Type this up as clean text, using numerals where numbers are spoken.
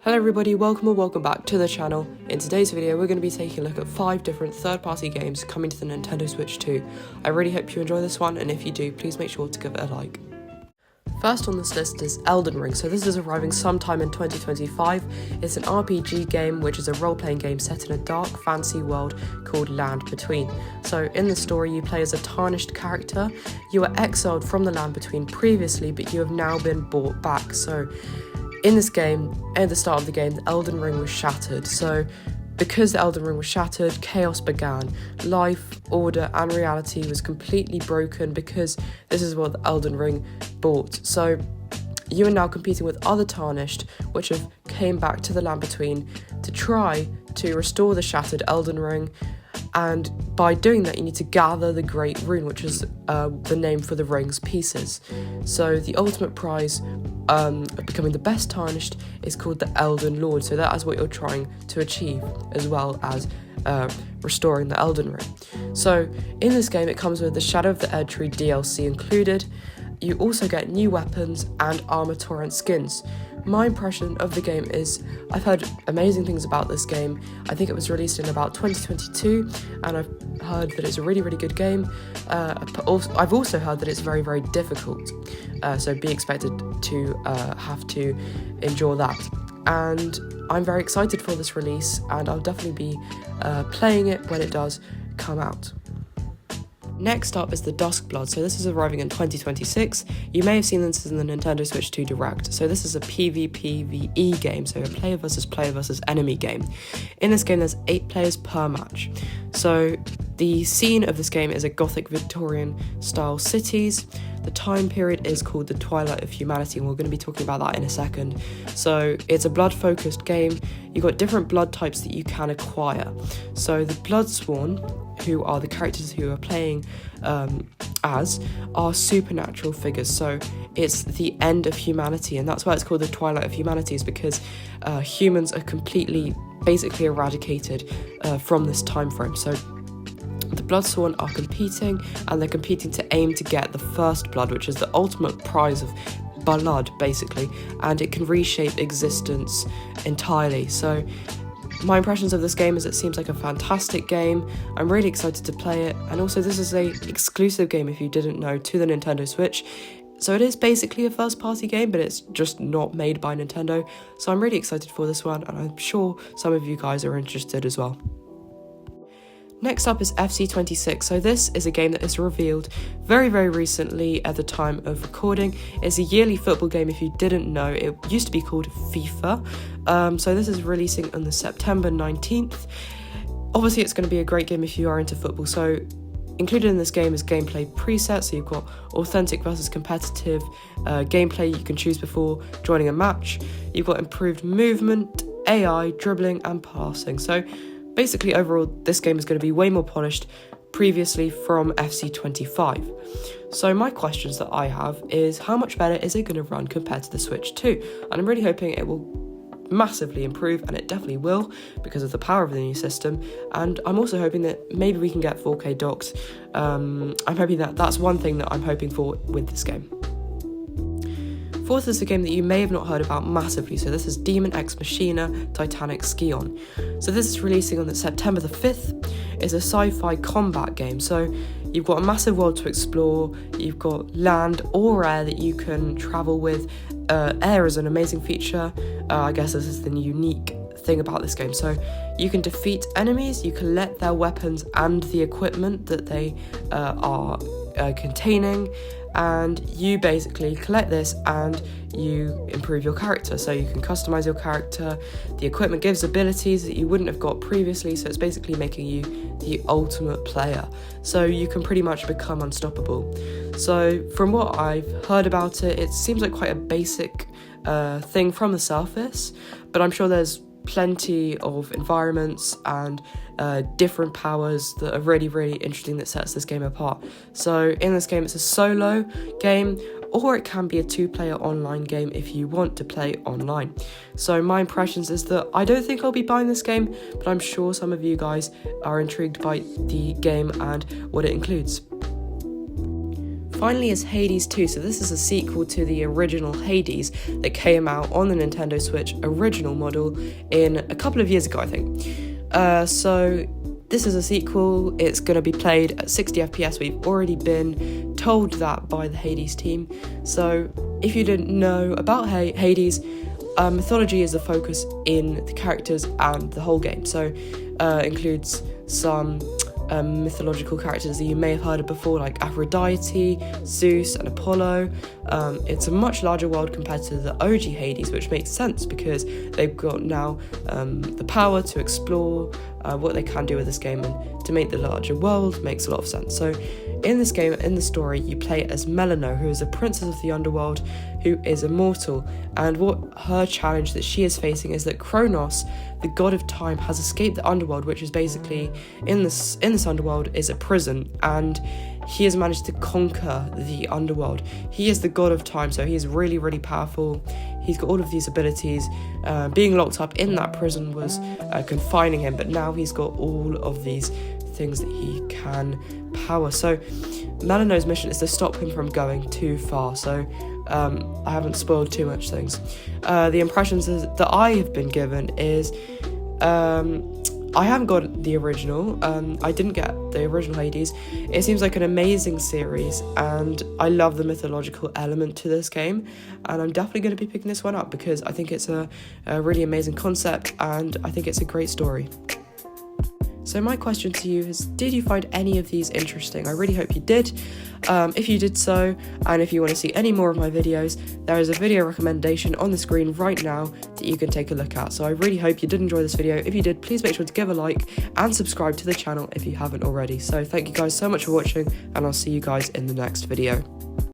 Hello everybody, welcome or welcome back to the channel. In today's video we're going to be taking a look at 5 different third-party games coming to the Nintendo Switch 2. I really hope you enjoy this one, and if you do, please make sure to give it a like. First on this list is Elden Ring. So this is arriving sometime in 2025. It's an RPG game, which is a role-playing game set in a dark fantasy world called Land Between. So in the story you play as a tarnished character. You were exiled from the Land Between previously, but you have now been brought back. So in this game, at the start of the game, the Elden Ring was shattered. So because the Elden Ring was shattered, chaos began. Life, order, and reality was completely broken because this is what the Elden Ring brought. So you are now competing with other Tarnished, which have came back to the Land Between to try to restore the shattered Elden Ring. And by doing that, you need to gather the Great Rune, which is the name for the ring's pieces. So the ultimate prize of becoming the best Tarnished is called the Elden Lord. So that is what you're trying to achieve, as well as restoring the Elden Ring. So in this game, it comes with the Shadow of the Erdtree DLC included. You also get new weapons and armor torrent skins. My impression of the game is I've heard amazing things about this game. I think it was released in about 2022, and I've heard that it's a really, really good game. I've also heard that it's very, very difficult, so be expected to have to endure that. And I'm very excited for this release, and I'll definitely be playing it when it does come out. Next up is the Duskbloods. So this is arriving in 2026. You may have seen this in the Nintendo Switch 2 Direct. So this is a PvPvE game, so a player versus enemy game. In this game there's 8 players per match. So the scene of this game is a Gothic Victorian style cities. The time period is called the Twilight of Humanity, and we're going to be talking about that in a second. So it's a blood focused game. You've got different blood types that you can acquire. So the Bloodsworn, who are the characters who are playing as, are supernatural figures. So it's the end of humanity, and that's why it's called the Twilight of Humanity, is because humans are basically eradicated from this time frame. So the Bloodsworn are competing, and they're competing to aim to get the first blood, which is the ultimate prize of blood, basically, and it can reshape existence entirely. So my impressions of this game is it seems like a fantastic game. I'm really excited to play it, and also this is a exclusive game, if you didn't know, to the Nintendo Switch. So it is basically a first-party game, but it's just not made by Nintendo. So I'm really excited for this one, and I'm sure some of you guys are interested as well. Next up is FC26. So this is a game that is revealed very, very recently at the time of recording. It's a yearly football game, if you didn't know. It used to be called FIFA. So this is releasing on the September 19th. Obviously, it's going to be a great game if you are into football. So included in this game is gameplay presets. So you've got authentic versus competitive gameplay you can choose before joining a match. You've got improved movement, AI, dribbling, and passing. So basically, overall, this game is going to be way more polished previously from FC25. So my questions that I have is, how much better is it going to run compared to the Switch 2? And I'm really hoping it will massively improve, and it definitely will because of the power of the new system. And I'm also hoping that maybe we can get 4K docked. I'm hoping that's one thing that I'm hoping for with this game. Fourth is a game that you may have not heard about massively. So this is Demon X Machina Titanic Scion. So this is releasing on September the 5th. It's a sci-fi combat game. So you've got a massive world to explore. You've got land or air that you can travel with. Air is an amazing feature. I guess this is the unique thing about this game. So you can defeat enemies, you collect their weapons and the equipment that they are containing, and you basically collect this and you improve your character. So you can customize your character. The equipment gives abilities that you wouldn't have got previously, so it's basically making you the ultimate player. So you can pretty much become unstoppable. So from what I've heard about it, it seems like quite a basic thing from the surface, but I'm sure there's plenty of environments and different powers that are really, really interesting that sets this game apart. So in this game, it's a solo game, or it can be a 2-player online game if you want to play online. So my impressions is that I don't think I'll be buying this game, but I'm sure some of you guys are intrigued by the game and what it includes. Finally is Hades 2, so this is a sequel to the original Hades that came out on the Nintendo Switch original model in a couple of years ago, I think. So this is a sequel. It's going to be played at 60 FPS. We've already been told that by the Hades team. So if you didn't know about Hades, mythology is the focus in the characters and the whole game. So includes some mythological characters that you may have heard of before, like Aphrodite, Zeus and Apollo. It's a much larger world compared to the OG Hades, which makes sense because they've got now the power to explore what they can do with this game, and to make the larger world makes a lot of sense. So in this game, in the story, you play as Melino, who is a princess of the underworld who is immortal, and what her challenge that she is facing is that Kronos, the god of time, has escaped the underworld, which is basically in this underworld is a prison, and he has managed to conquer the underworld. He is the god of time, so he is really, really powerful. He's got all of these abilities. Being locked up in that prison was confining him, but now he's got all of these things that he can power. So Melino's mission is to stop him from going too far. So I haven't spoiled too much things. The impressions that I have been given is I haven't got the original. I didn't get the original Hades. It seems like an amazing series, and I love the mythological element to this game, and I'm definitely going to be picking this one up because I think it's a really amazing concept, and I think it's a great story. So my question to you is, did you find any of these interesting? I really hope you did. If you did so, and if you want to see any more of my videos, there is a video recommendation on the screen right now that you can take a look at. So I really hope you did enjoy this video. If you did, please make sure to give a like and subscribe to the channel if you haven't already. So thank you guys so much for watching, and I'll see you guys in the next video.